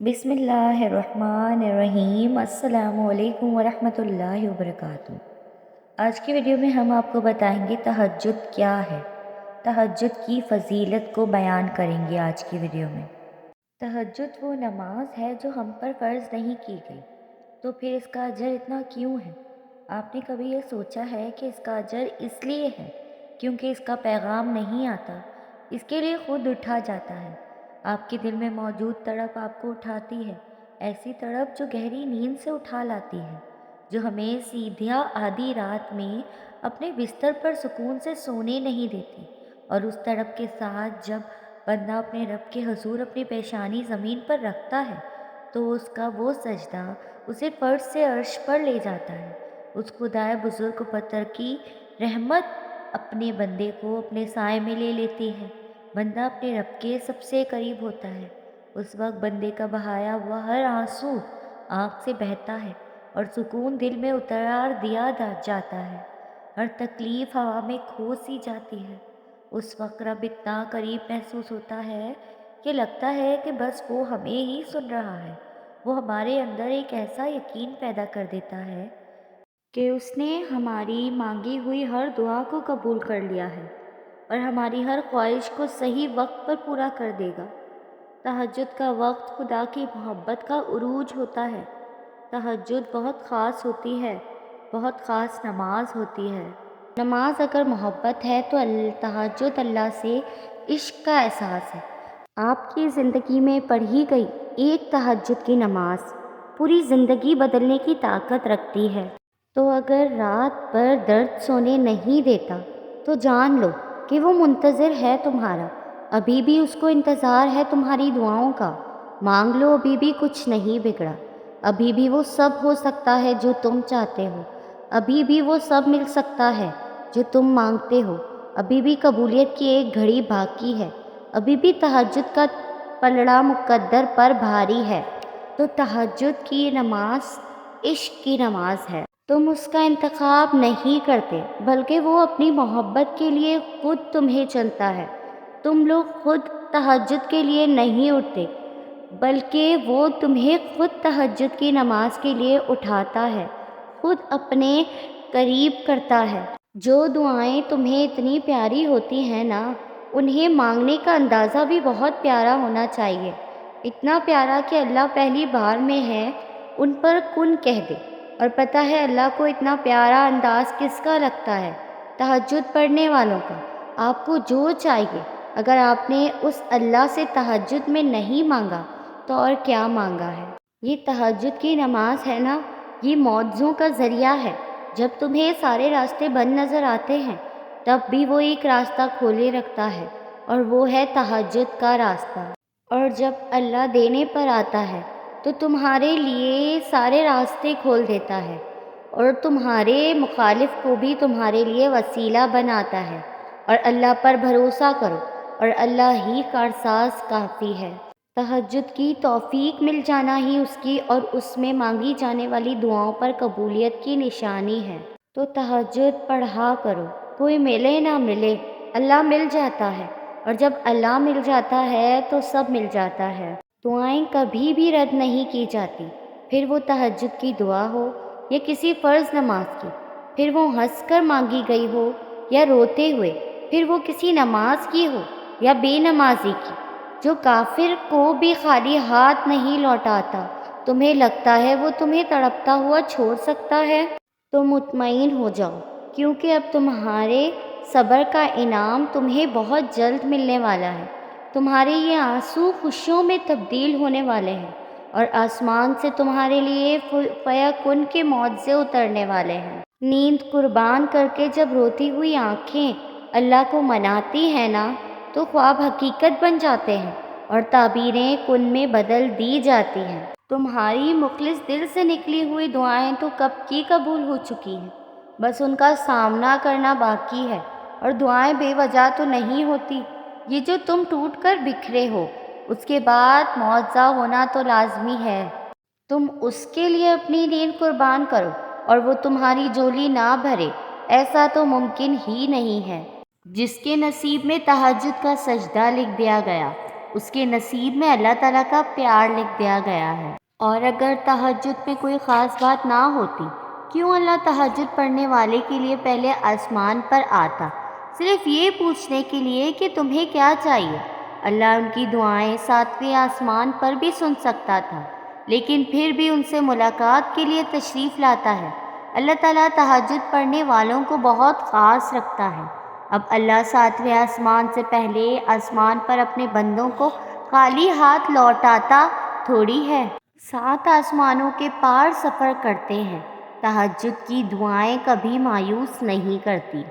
بسم اللہ الرحمن الرحیم۔ السلام علیکم ورحمۃ اللہ وبرکاتہ۔ آج کی ویڈیو میں ہم آپ کو بتائیں گے تہجد کیا ہے، تہجد کی فضیلت کو بیان کریں گے آج کی ویڈیو میں۔ تہجد وہ نماز ہے جو ہم پر فرض نہیں کی گئی، تو پھر اس کا اجر اتنا کیوں ہے؟ آپ نے کبھی یہ سوچا ہے کہ اس کا اجر اس لیے ہے کیونکہ اس کا پیغام نہیں آتا، اس کے لیے خود اٹھا جاتا ہے۔ آپ کے دل میں موجود تڑپ آپ کو اٹھاتی ہے، ایسی تڑپ جو گہری نیند سے اٹھا لاتی ہے، جو ہمیں سیدھا آدھی رات میں اپنے بستر پر سکون سے سونے نہیں دیتی۔ اور اس تڑپ کے ساتھ جب بندہ اپنے رب کے حضور اپنی پیشانی زمین پر رکھتا ہے تو اس کا وہ سجدہ اسے فرش سے عرش پر لے جاتا ہے۔ اس خدائے بزرگ پتر کی رحمت اپنے بندے کو اپنے سائے میں لے لیتی ہے، بندہ اپنے رب کے سب سے قریب ہوتا ہے۔ اس وقت بندے کا بہایا ہوا ہر آنسو آنکھ سے بہتا ہے اور سکون دل میں اتار دیا جاتا ہے، ہر تکلیف ہوا میں کھو سی جاتی ہے۔ اس وقت رب اتنا قریب محسوس ہوتا ہے کہ لگتا ہے کہ بس وہ ہمیں ہی سن رہا ہے۔ وہ ہمارے اندر ایک ایسا یقین پیدا کر دیتا ہے کہ اس نے ہماری مانگی ہوئی ہر دعا کو قبول کر لیا ہے اور ہماری ہر خواہش کو صحیح وقت پر پورا کر دے گا۔ تہجد کا وقت خدا کی محبت کا عروج ہوتا ہے۔ تہجد بہت خاص ہوتی ہے، بہت خاص نماز ہوتی ہے۔ نماز اگر محبت ہے تو تہجد اللہ سے عشق کا احساس ہے۔ آپ کی زندگی میں پڑھی گئی ایک تہجد کی نماز پوری زندگی بدلنے کی طاقت رکھتی ہے۔ تو اگر رات بھر درد سونے نہیں دیتا تو جان لو کہ وہ منتظر ہے تمہارا، ابھی بھی اس کو انتظار ہے تمہاری دعاؤں کا۔ مانگ لو، ابھی بھی کچھ نہیں بگڑا، ابھی بھی وہ سب ہو سکتا ہے جو تم چاہتے ہو، ابھی بھی وہ سب مل سکتا ہے جو تم مانگتے ہو، ابھی بھی قبولیت کی ایک گھڑی باقی ہے، ابھی بھی تہجد کا پلڑا مقدر پر بھاری ہے۔ تو تہجد کی نماز عشق کی نماز ہے۔ تم اس کا انتخاب نہیں کرتے بلکہ وہ اپنی محبت کے لیے خود تمہیں چنتا ہے۔ تم لوگ خود تہجد کے لیے نہیں اٹھتے بلکہ وہ تمہیں خود تہجد کی نماز کے لیے اٹھاتا ہے، خود اپنے قریب کرتا ہے۔ جو دعائیں تمہیں اتنی پیاری ہوتی ہیں نا، انہیں مانگنے کا اندازہ بھی بہت پیارا ہونا چاہیے، اتنا پیارا کہ اللہ پہلی بار میں ہے ان پر کن کہہ دے۔ اور پتہ ہے اللہ کو اتنا پیارا انداز کس کا لگتا ہے؟ تہجد پڑھنے والوں کا۔ آپ کو جو چاہیے، اگر آپ نے اس اللہ سے تہجد میں نہیں مانگا تو اور کیا مانگا ہے؟ یہ تہجد کی نماز ہے نا، یہ معجزوں کا ذریعہ ہے۔ جب تمہیں سارے راستے بند نظر آتے ہیں تب بھی وہ ایک راستہ کھولے رکھتا ہے، اور وہ ہے تہجد کا راستہ۔ اور جب اللہ دینے پر آتا ہے تو تمہارے لیے سارے راستے کھول دیتا ہے اور تمہارے مخالف کو بھی تمہارے لیے وسیلہ بناتا ہے۔ اور اللہ پر بھروسہ کرو، اور اللہ ہی کارساز کافی ہے۔ تہجد کی توفیق مل جانا ہی اس کی اور اس میں مانگی جانے والی دعاؤں پر قبولیت کی نشانی ہے۔ تو تہجد پڑھا کرو، کوئی ملے نہ ملے اللہ مل جاتا ہے، اور جب اللہ مل جاتا ہے تو سب مل جاتا ہے۔ دعائیں کبھی بھی رد نہیں کی جاتی، پھر وہ تہجد کی دعا ہو یا کسی فرض نماز کی، پھر وہ ہنس کر مانگی گئی ہو یا روتے ہوئے، پھر وہ کسی نماز کی ہو یا بے نمازی کی۔ جو کافر کو بھی خالی ہاتھ نہیں لوٹاتا، تمہیں لگتا ہے وہ تمہیں تڑپتا ہوا چھوڑ سکتا ہے؟ تو مطمئن ہو جاؤ، کیونکہ اب تمہارے صبر کا انعام تمہیں بہت جلد ملنے والا ہے۔ تمہارے یہ آنسو خوشیوں میں تبدیل ہونے والے ہیں، اور آسمان سے تمہارے لیے فیکن کے معجزے اترنے والے ہیں۔ نیند قربان کر کے جب روتی ہوئی آنکھیں اللہ کو مناتی ہیں نا، تو خواب حقیقت بن جاتے ہیں اور تعبیریں کن میں بدل دی جاتی ہیں۔ تمہاری مخلص دل سے نکلی ہوئی دعائیں تو کب کی قبول ہو چکی ہیں، بس ان کا سامنا کرنا باقی ہے۔ اور دعائیں بے وجہ تو نہیں ہوتی، یہ جو تم ٹوٹ کر بکھرے ہو اس کے بعد معجزہ ہونا تو لازمی ہے۔ تم اس کے لیے اپنی نیند قربان کرو اور وہ تمہاری جھولی نہ بھرے، ایسا تو ممکن ہی نہیں ہے۔ جس کے نصیب میں تہجد کا سجدہ لکھ دیا گیا اس کے نصیب میں اللہ تعالیٰ کا پیار لکھ دیا گیا ہے۔ اور اگر تہجد میں کوئی خاص بات نہ ہوتی، کیوں اللہ تہجد پڑھنے والے کے لیے پہلے آسمان پر آتا، صرف یہ پوچھنے کے لیے کہ تمہیں کیا چاہیے؟ اللہ ان کی دعائیں ساتویں آسمان پر بھی سن سکتا تھا، لیکن پھر بھی ان سے ملاقات کے لیے تشریف لاتا ہے۔ اللہ تعالیٰ تہجد پڑھنے والوں کو بہت خاص رکھتا ہے۔ اب اللہ ساتویں آسمان سے پہلے آسمان پر اپنے بندوں کو خالی ہاتھ لوٹاتا تھوڑی ہے۔ 7 آسمانوں کے پار سفر کرتے ہیں۔ تہجد کی دعائیں کبھی مایوس نہیں کرتی۔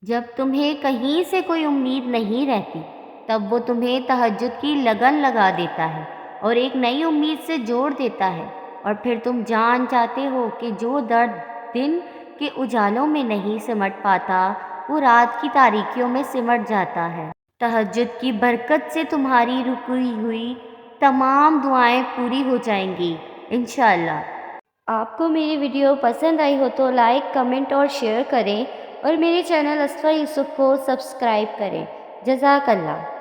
جب تمہیں کہیں سے کوئی امید نہیں رہتی، تب وہ تمہیں تہجد کی لگن لگا دیتا ہے اور ایک نئی امید سے جوڑ دیتا ہے، اور پھر تم جان جاتے ہو کہ جو درد دن کے اجالوں میں نہیں سمٹ پاتا، وہ رات کی تاریکیوں میں سمٹ جاتا ہے۔ تہجد کی برکت سے تمہاری رکی ہوئی تمام دعائیں پوری ہو جائیں گی انشاءاللہ۔ آپ کو میری ویڈیو پسند آئی ہو تو لائک، کمنٹ اور شیئر کریں، اور میرے چینل اسفا یوسف کو سبسکرائب کریں۔ جزاک اللہ۔